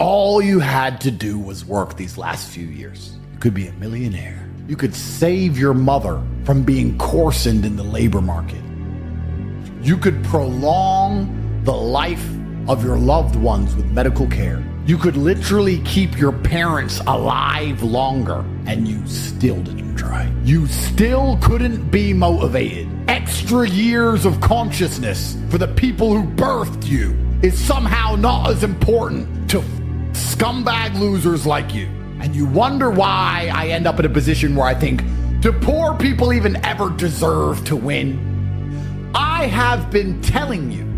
all you had to do was work these last few years, you could be a millionaire. You could save your mother from being coarsened in the labor market. You could prolong the life of your loved ones with medical care. You could literally keep your parents alive longer, and you still didn't try. You still couldn't be motivated. Extra years of consciousness for the people who birthed you is somehow not as important to scumbag losers like you. And you wonder why I end up in a position where I think, do poor people even ever deserve to win? I have been telling you,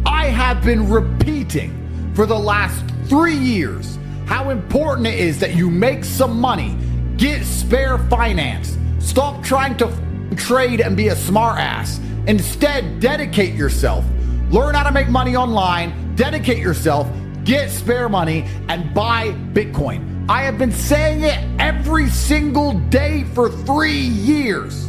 I have been repeating for the last 3 years how important it is that you make some money, get spare finance, stop trying to trade and be a smart ass. Instead, dedicate yourself, learn how to make money online, dedicate yourself, get spare money, and buy Bitcoin. I have been saying it every single day for 3 years.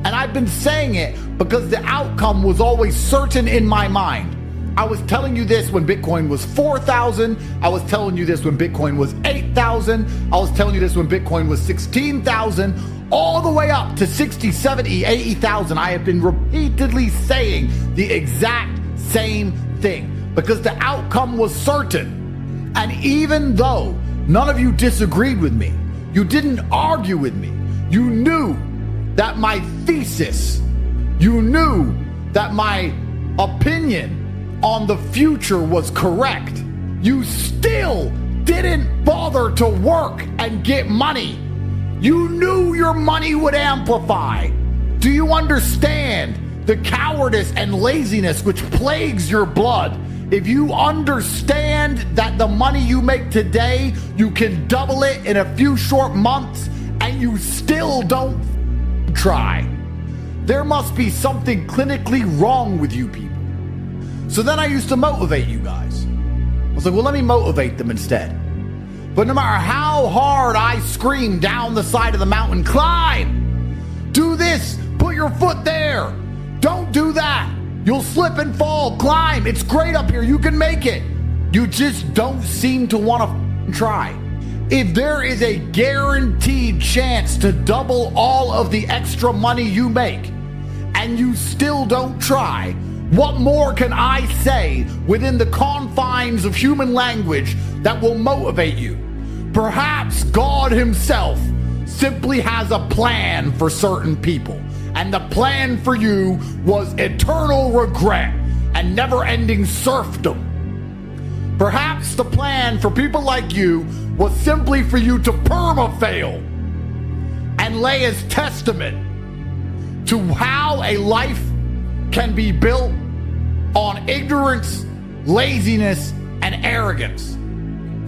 And I've been saying it because the outcome was always certain in my mind. I was telling you this when Bitcoin was 4,000. I was telling you this when Bitcoin was 8,000. I was telling you this when Bitcoin was 16,000, all the way up to 60, 70, 80,000. I have been repeatedly saying the exact same thing because the outcome was certain. And even though none of you disagreed with me, you didn't argue with me, you knew that my thesis, you knew that my opinion on the future was correct, you still didn't bother to work and get money. You knew your money would amplify. Do you understand the cowardice and laziness which plagues your blood? If you understand that the money you make today, you can double it in a few short months, and you still don't try, there must be something clinically wrong with you people. So then I used to motivate you guys. I was like, well, let me motivate them instead. But no matter how hard I scream down the side of the mountain, climb, do this, put your foot there, don't do that, you'll slip and fall, climb, it's great up here, you can make it. You just don't seem to want to try. If there is a guaranteed chance to double all of the extra money you make, and you still don't try, what more can I say within the confines of human language that will motivate you? Perhaps God himself simply has a plan for certain people, and the plan for you was eternal regret and never-ending serfdom. Perhaps the plan for people like you was simply for you to perma-fail and lay as testament to how a life can be built on ignorance, laziness, and arrogance,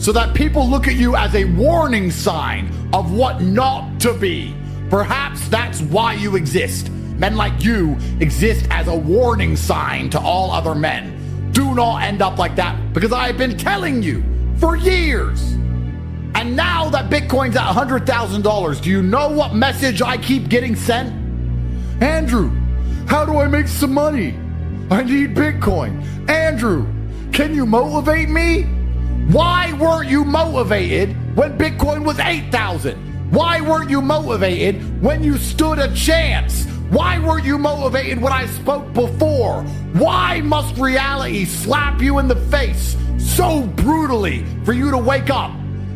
so that people look at you as a warning sign of what not to be. Perhaps that's why you exist. Men like you exist as a warning sign to all other men. Do not end up like that, because I have been telling you for years. And now that Bitcoin's at $100,000, do you know what message I keep getting sent? Andrew, how do I make some money? I need Bitcoin. Andrew, can you motivate me? Why weren't you motivated when Bitcoin was 8,000? Why weren't you motivated when you stood a chance? Why weren't you motivated when I spoke before? Why must reality slap you in the face so brutally for you to wake up?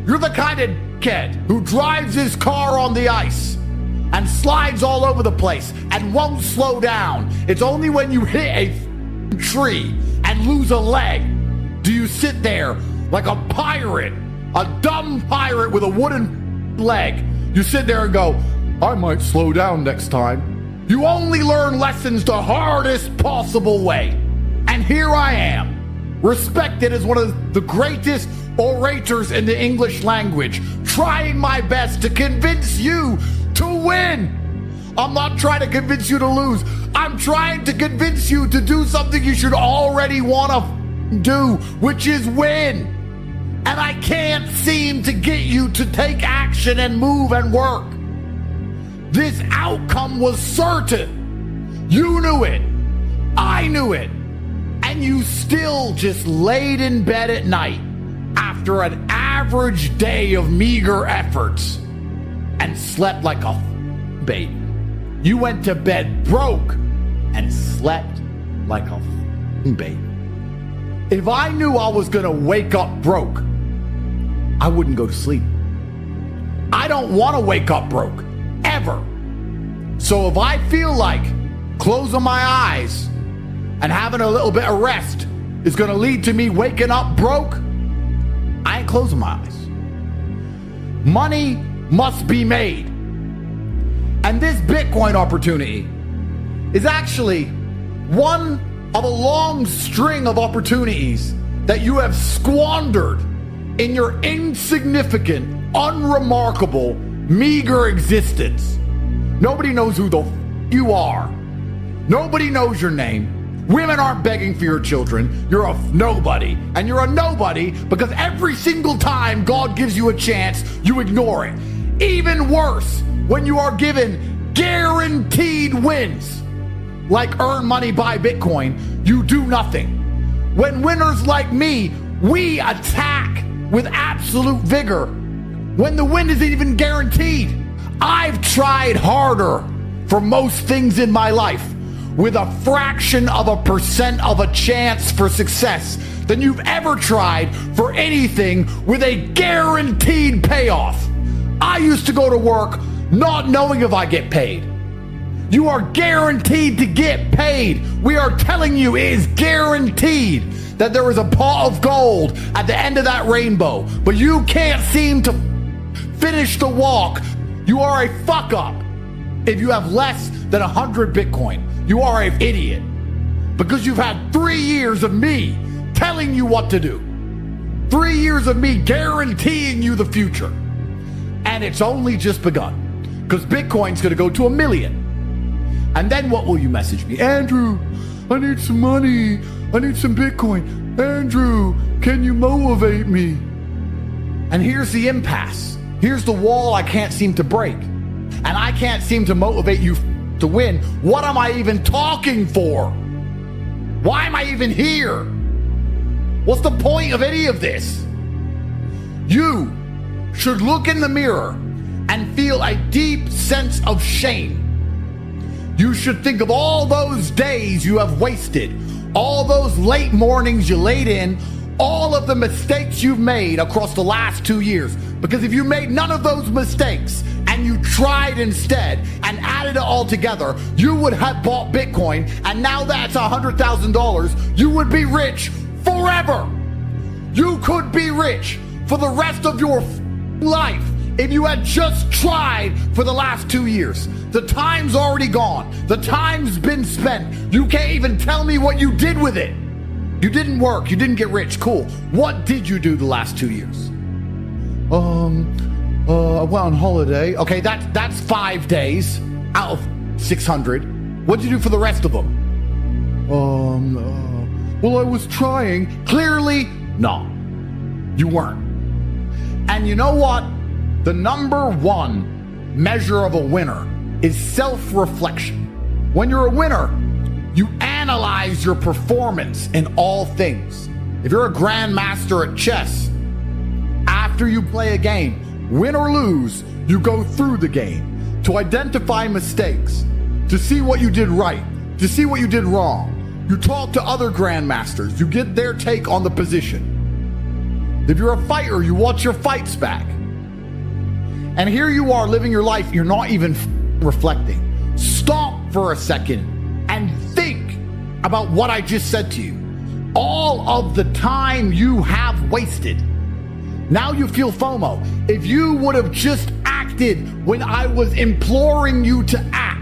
You're the kind of kid who drives his car on the ice and slides all over the place and won't slow down. It's only when you hit a tree and lose a leg do you sit there like a pirate, a dumb pirate with a wooden leg. You sit there and go, I might slow down next time. You only learn lessons the hardest possible way. And here I am, respected as one of the greatest orators in the English language, trying my best to convince you to win. I'm not trying to convince you to lose. I'm trying to convince you to do something you should already want to do, which is win. And I can't seem to get you to take action and move and work. This outcome was certain. You knew it. I knew it. And you still just laid in bed at night after an average day of meager efforts and slept like a baby. You went to bed broke and slept like a baby. If I knew I was gonna wake up broke, I wouldn't go to sleep. I don't want to wake up broke, ever. So if I feel like closing my eyes and having a little bit of rest is going to lead to me waking up broke, I ain't closing my eyes. Money must be made. And this Bitcoin opportunity is actually one of a long string of opportunities that you have squandered in your insignificant, unremarkable, meager existence. Nobody knows who the you are. Nobody knows your name. Women aren't begging for your children. You're a nobody. And you're a nobody because every single time God gives you a chance, you ignore it. Even worse, when you are given guaranteed wins, like earn money, buy Bitcoin, you do nothing. When winners like me, we attack with absolute vigor when the win isn't even guaranteed. I've tried harder for most things in my life with a fraction of a percent of a chance for success than you've ever tried for anything with a guaranteed payoff. I used to go to work not knowing if I get paid. You are guaranteed to get paid. We are telling you it is guaranteed that there is a pot of gold at the end of that rainbow, but you can't seem to finish the walk. You are a fuck up if you have less than 100 Bitcoin. You are an idiot because you've had 3 years of me telling you what to do. 3 years of me guaranteeing you the future. And it's only just begun because Bitcoin's going to go to 1 million. And then what will you message me? Andrew, I need some money. I need some Bitcoin. Andrew, can you motivate me? And here's the impasse. Here's the wall I can't seem to break. And I can't seem to motivate you to win. What am I even talking for? Why am I even here? What's the point of any of this? You should look in the mirror and feel a deep sense of shame. You should think of all those days you have wasted, all those late mornings you laid in, all of the mistakes you've made across the last 2 years. Because if you made none of those mistakes and you tried instead and added it all together, you would have bought Bitcoin, and now that's $100,000. You would be rich forever. You could be rich for the rest of your life if you had just tried for the last 2 years. The time's already gone. The time's been spent. You can't even tell me what you did with it. You didn't work. You didn't get rich. Cool. What did you do the last 2 years? I went on holiday. Okay, that's 5 days out of 600. What'd you do for the rest of them? Well, I was trying. Clearly, no, you weren't. And you know what? The number one measure of a winner is self-reflection. When you're a winner, you analyze your performance in all things. If you're a grandmaster at chess, after you play a game, win or lose, you go through the game to identify mistakes, to see what you did right, to see what you did wrong. You talk to other grandmasters, you get their take on the position. If you're a fighter, you watch your fights back. And here you are living your life, you're not even reflecting. Stop for a second and think about what I just said to you. All of the time you have wasted. Now you feel FOMO. If you would have just acted when I was imploring you to act,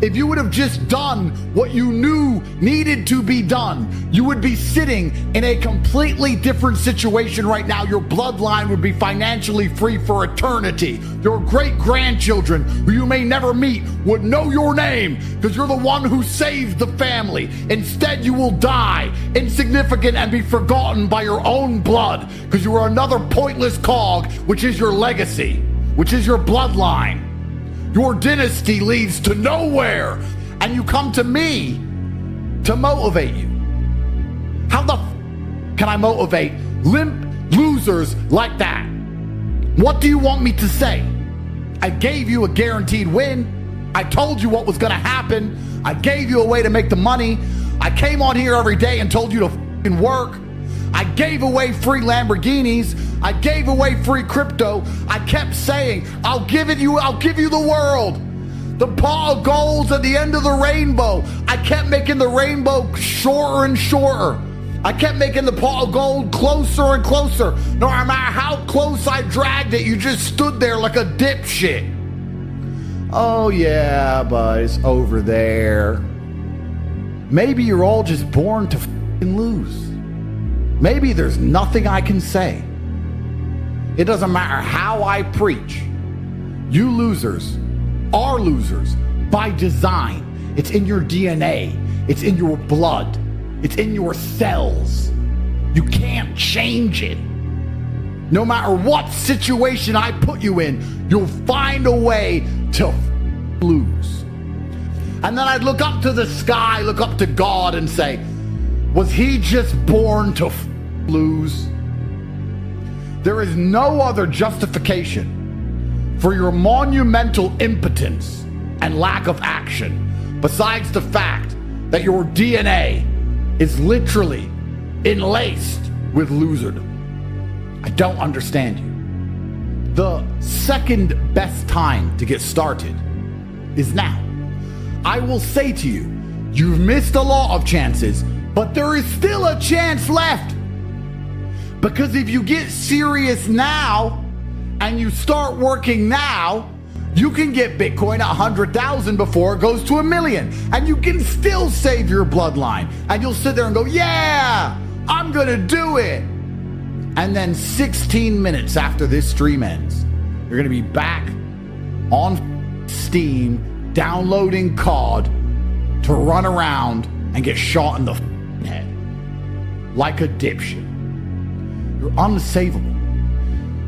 if you would have just done what you knew needed to be done, you would be sitting in a completely different situation right now. Your bloodline would be financially free for eternity. Your great-grandchildren, who you may never meet, would know your name because you're the one who saved the family. Instead, you will die insignificant and be forgotten by your own blood because you are another pointless cog, which is your legacy, which is your bloodline. Your dynasty leads to nowhere, and you come to me to motivate you. How the can I motivate limp, losers like that. What do you want me to say? I gave you a guaranteed win. I told you what was going to happen. I gave you a way to make the money. I came on here every day and told you to f***ing work. I gave away free Lamborghinis. I gave away free crypto. I kept saying, I'll give you the world. The pot of gold's at the end of the rainbow. I kept making the rainbow shorter and shorter. I kept making the pot of gold closer and closer. No matter how close I dragged it, you just stood there like a dipshit. Oh yeah, but it's over there. Maybe you're all just born to f***ing lose. Maybe there's nothing I can say. It doesn't matter how I preach. You losers are losers by design. It's in your DNA. It's in your blood. It's in your cells. You can't change it. No matter what situation I put you in, you'll find a way to lose. And then I'd look up to the sky, look up to God and say, was he just born to lose? There is no other justification for your monumental impotence and lack of action besides the fact that your DNA is literally enlaced with loserdom. I don't understand you. The second best time to get started is now. I will say to you, you've missed a lot of chances, but there is still a chance left. Because if you get serious now and you start working now, you can get Bitcoin at 100,000 before it goes to 1 million. And you can still save your bloodline. And you'll sit there and go, yeah, I'm gonna do it. And then 16 minutes after this stream ends, you're gonna be back on Steam, downloading COD to run around and get shot in the head. Like a dipshit. You're unsavable.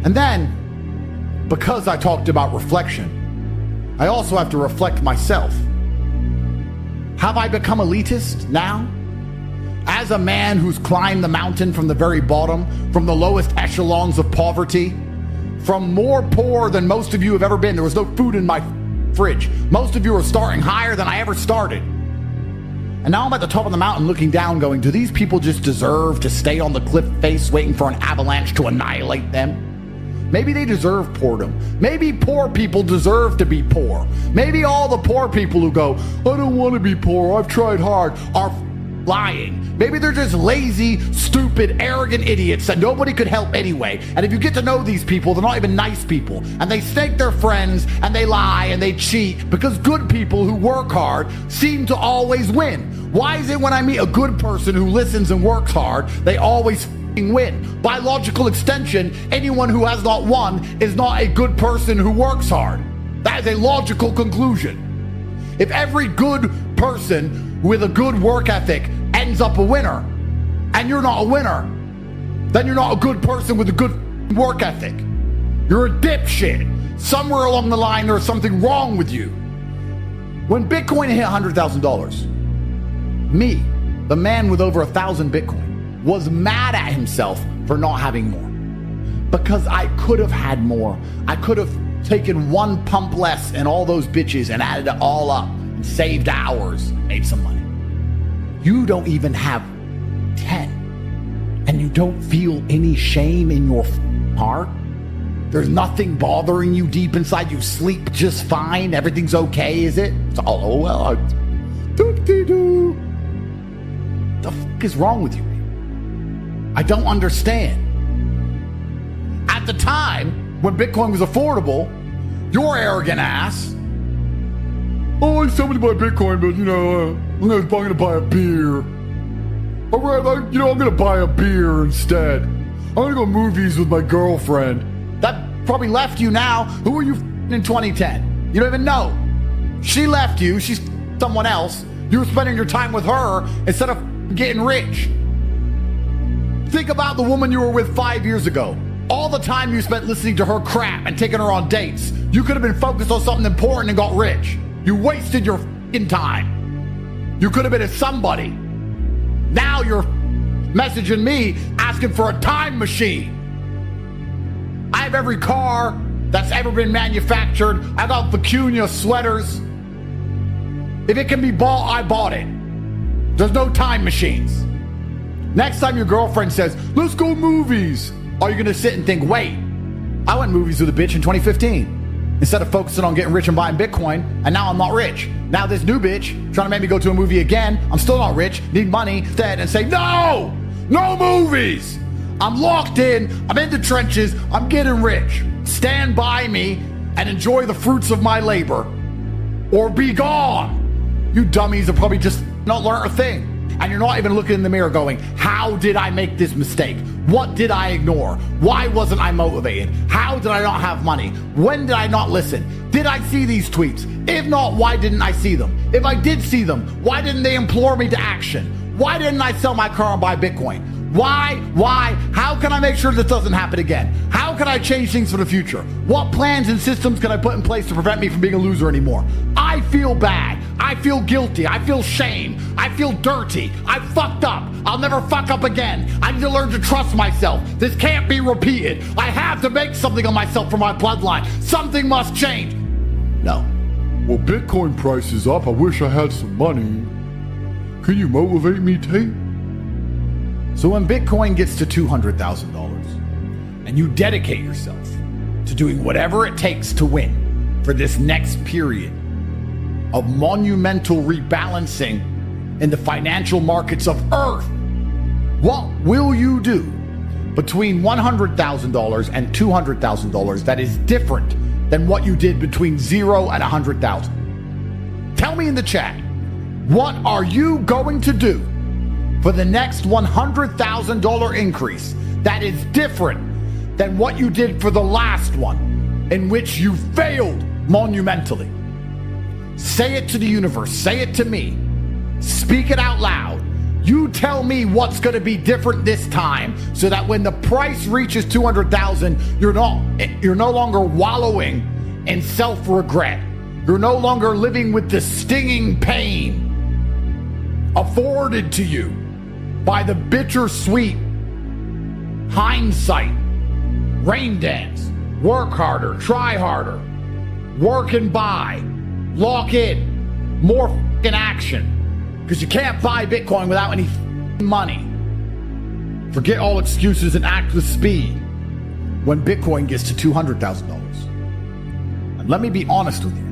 And then, because I talked about reflection, I also have to reflect myself. Have I become elitist now? As a man who's climbed the mountain from the very bottom, from the lowest echelons of poverty, from more poor than most of you have ever been. There was no food in my fridge. Most of you are starting higher than I ever started. And now I'm at the top of the mountain looking down going, do these people just deserve to stay on the cliff face waiting for an avalanche to annihilate them? Maybe they deserve boredom. Maybe poor people deserve to be poor. Maybe all the poor people who go, I don't want to be poor, I've tried hard, are lying. Maybe they're just lazy, stupid, arrogant idiots that nobody could help anyway. And if you get to know these people, they're not even nice people. And they stake their friends, and they lie, and they cheat, because good people who work hard seem to always win. Why is it when I meet a good person who listens and works hard, they always win? By logical extension, anyone who has not won is not a good person who works hard. That is a logical conclusion. If every good person with a good work ethic ends up a winner, and you're not a winner, then you're not a good person with a good work ethic. You're a dipshit. Somewhere along the line, there's something wrong with you. When Bitcoin hit $100,000, me, the man with over 1,000 Bitcoin, was mad at himself for not having more. Because I could have had more. I could have taken one pump less and all those bitches and added it all up and saved hours, made some money. You don't even have 10. And you don't feel any shame in your heart? There's nothing bothering you deep inside? You sleep just fine? Everything's okay, is it? It's all, oh well, do-de-doo. The f*** is wrong with you? I don't understand. At the time, when Bitcoin was affordable, your arrogant ass, oh, I sold me to buy Bitcoin, but I'm going to buy a beer. All right, I'm going to buy a beer instead. I'm going to go movies with my girlfriend. That probably left you now. Who were you in 2010? You don't even know. She left you. She's someone else. You were spending your time with her instead of getting rich. Think about the woman you were with 5 years ago. All the time you spent listening to her crap and taking her on dates. You could have been focused on something important and got rich. You wasted your f***ing time. You could have been a somebody. Now you're messaging me asking for a time machine. I have every car that's ever been manufactured. I got Vicuña sweaters. If it can be bought, I bought it. There's no time machines. Next time your girlfriend says, let's go movies, are you gonna sit and think, wait, I went movies with a bitch in 2015. Instead of focusing on getting rich and buying Bitcoin, and now I'm not rich. Now this new bitch trying to make me go to a movie again, I'm still not rich, need money instead, and say, no movies. I'm locked in, I'm in the trenches, I'm getting rich. Stand by me and enjoy the fruits of my labor, or be gone. You dummies have probably just not learned a thing. And you're not even looking in the mirror going, how did I make this mistake? What did I ignore? Why wasn't I motivated? How did I not have money? When did I not listen? Did I see these tweets? If not, why didn't I see them? If I did see them, why didn't they implore me to action? Why didn't I sell my car and buy Bitcoin? Why? How can I make sure this doesn't happen again? How can I change things for the future? What plans and systems can I put in place to prevent me from being a loser anymore? I feel bad. I feel guilty. I feel shame. I feel dirty. I fucked up. I'll never fuck up again. I need to learn to trust myself. This can't be repeated. I have to make something of myself for my bloodline. Something must change. No. Well, Bitcoin price is up. I wish I had some money. Can you motivate me, Tate? So when Bitcoin gets to $200,000 and you dedicate yourself to doing whatever it takes to win for this next period of monumental rebalancing in the financial markets of Earth, what will you do between $100,000 and $200,000 that is different than what you did between 0 and 100,000? Tell me in the chat, what are you going to do for the next $100,000 increase that is different than what you did for the last one, in which you failed monumentally? Say it to the universe, say it to me, speak it out loud. You tell me what's going to be different this time, so that when the price reaches 200,000, you're no longer wallowing in self-regret. You're no longer living with the stinging pain afforded to you by the bittersweet hindsight. Rain dance, work harder, try harder, work and buy, lock in, more fucking action. Because you can't buy Bitcoin without any money. Forget all excuses and act with speed when Bitcoin gets to $200,000. And let me be honest with you.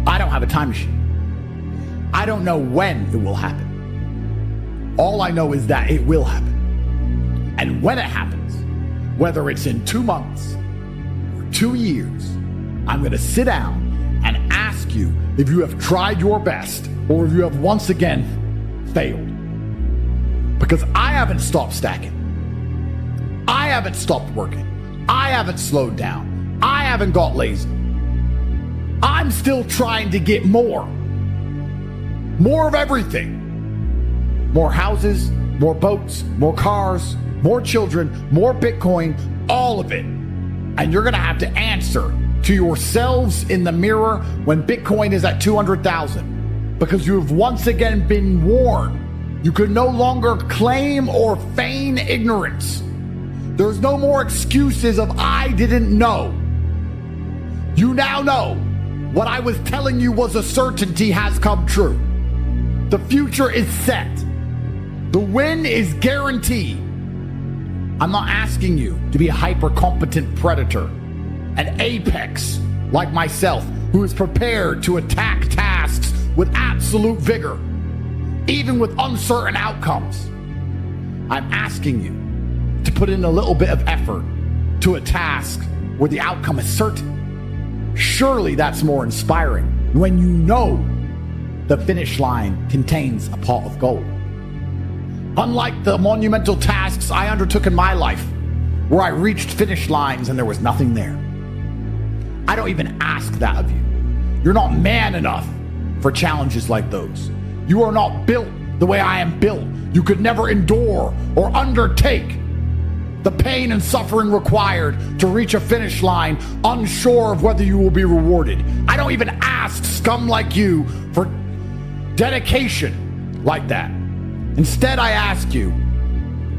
I don't have a time machine. I don't know when it will happen. All I know is that it will happen. And when it happens, whether it's in 2 months or 2 years, I'm going to sit down and ask you if you have tried your best or if you have once again failed. Because I haven't stopped stacking. I haven't stopped working. I haven't slowed down. I haven't got lazy. I'm still trying to get more. More of everything. More houses, more boats, more cars, more children, more Bitcoin, all of it. And you're going to have to answer to yourselves in the mirror when Bitcoin is at 200,000, because you have once again been warned. You can no longer claim or feign ignorance. There's no more excuses of I didn't know. You now know what I was telling you was a certainty has come true. The future is set. The win is guaranteed. I'm not asking you to be a hyper-competent predator, an apex like myself, who is prepared to attack tasks with absolute vigor, even with uncertain outcomes. I'm asking you to put in a little bit of effort to a task where the outcome is certain. Surely that's more inspiring when you know the finish line contains a pot of gold. Unlike the monumental tasks I undertook in my life, where I reached finish lines and there was nothing there. I don't even ask that of you. You're not man enough for challenges like those. You are not built the way I am built. You could never endure or undertake the pain and suffering required to reach a finish line, unsure of whether you will be rewarded. I don't even ask scum like you for dedication like that. Instead, I ask you,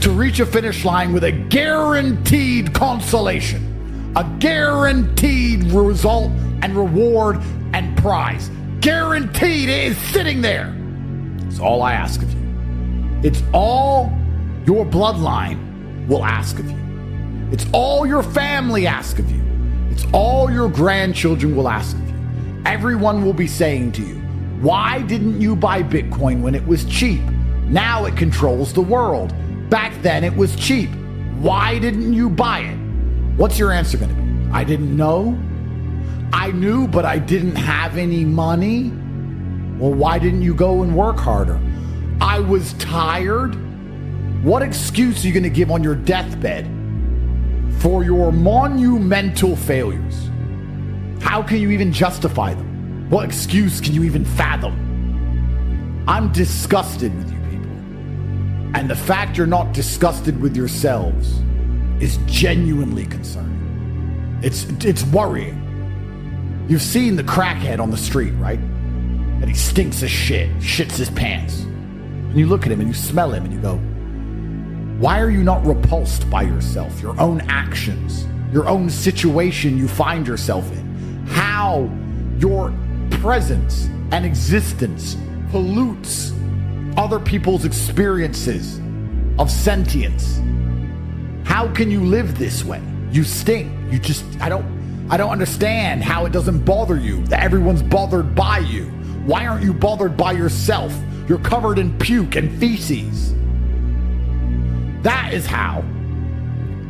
to reach a finish line with a guaranteed consolation, a guaranteed result and reward and prize. Guaranteed, it is sitting there. It's all I ask of you. It's all your bloodline will ask of you. It's all your family ask of you. It's all your grandchildren will ask of you. Everyone will be saying to you, why didn't you buy Bitcoin when it was cheap? Now it controls the world. Back then it was cheap. Why didn't you buy it? What's your answer going to be? I didn't know. I knew, but I didn't have any money. Well, why didn't you go and work harder? I was tired. What excuse are you going to give on your deathbed for your monumental failures? How can you even justify them? What excuse can you even fathom? I'm disgusted with you people. And the fact you're not disgusted with yourselves is genuinely concerning. It's worrying. You've seen the crackhead on the street, right? And he stinks as shit, shits his pants. And you look at him and you smell him and you go, why are you not repulsed by yourself, your own actions, your own situation you find yourself in? How your presence and existence pollutes other people's experiences of sentience. How can you live this way? You stink. I don't understand how it doesn't bother you that everyone's bothered by you. Why aren't you bothered by yourself? You're covered in puke and feces. That is how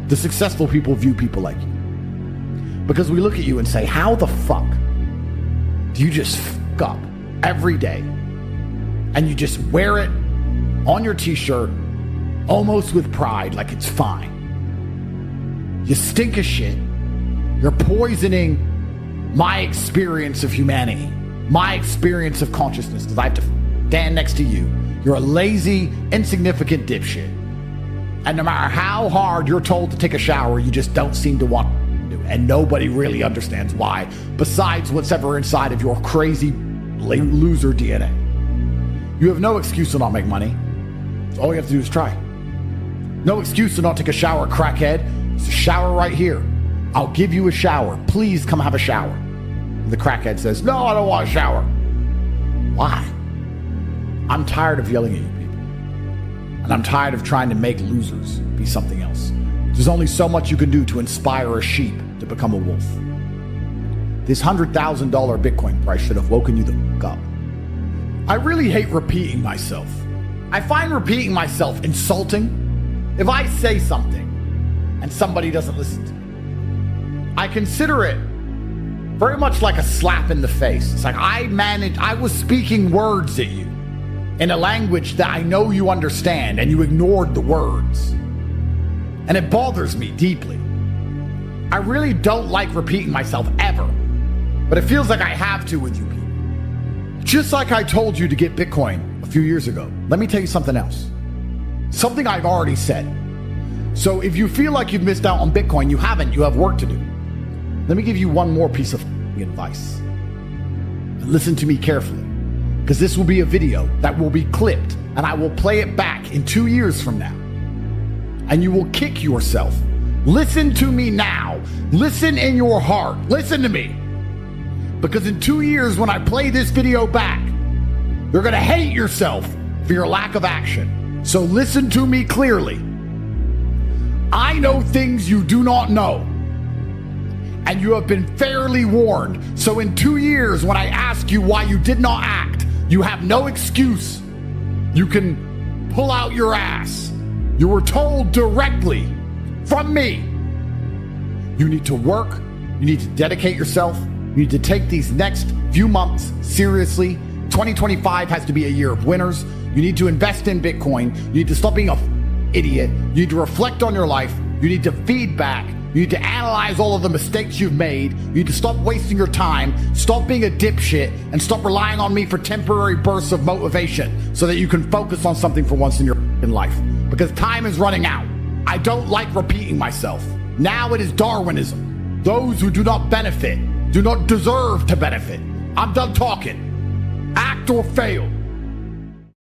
the successful people view people like you. Because we look at you and say, how the fuck do you just fuck up every day and you just wear it on your t-shirt almost with pride like it's fine? You stink of shit. You're poisoning my experience of humanity, my experience of consciousness, because I have to stand next to you. You're a lazy, insignificant dipshit. And no matter how hard you're told to take a shower, you just don't seem to want to do it. And nobody really understands why, besides what's ever inside of your crazy loser DNA. You have no excuse to not make money. All you have to do is try. No excuse to not take a shower, crackhead. There's a shower right here. I'll give you a shower. Please come have a shower. And the crackhead says, no, I don't want a shower. Why? I'm tired of yelling at you people. And I'm tired of trying to make losers be something else. There's only so much you can do to inspire a sheep to become a wolf. This $100,000 Bitcoin price should have woken you the fuck up. I really hate repeating myself. I find repeating myself insulting. If I say something and somebody doesn't listen to me, I consider it very much like a slap in the face. It's like I was speaking words at you in a language that I know you understand, and you ignored the words. And it bothers me deeply. I really don't like repeating myself ever, but it feels like I have to with you people. Just like I told you to get Bitcoin a few years ago, let me tell you something else. Something I've already said. So if you feel like you've missed out on Bitcoin, you haven't, you have work to do. Let me give you one more piece of advice. And listen to me carefully, because this will be a video that will be clipped and I will play it back in 2 years from now. And you will kick yourself. Listen to me now. Listen in your heart. Listen to me. Because in 2 years, when I play this video back, you're going to hate yourself for your lack of action. So listen to me clearly. I know things you do not know. And you have been fairly warned. So in 2 years, when I ask you why you did not act, you have no excuse. You can pull out your ass. You were told directly from me. You need to work. You need to dedicate yourself. You need to take these next few months seriously. 2025 has to be a year of winners. You need to invest in Bitcoin. You need to stop being an idiot. You need to reflect on your life. You need to feedback. You need to analyze all of the mistakes you've made. You need to stop wasting your time, stop being a dipshit, and stop relying on me for temporary bursts of motivation so that you can focus on something for once in your life. Because time is running out. I don't like repeating myself. Now it is Darwinism. Those who do not benefit do not deserve to benefit. I'm done talking. Act or fail.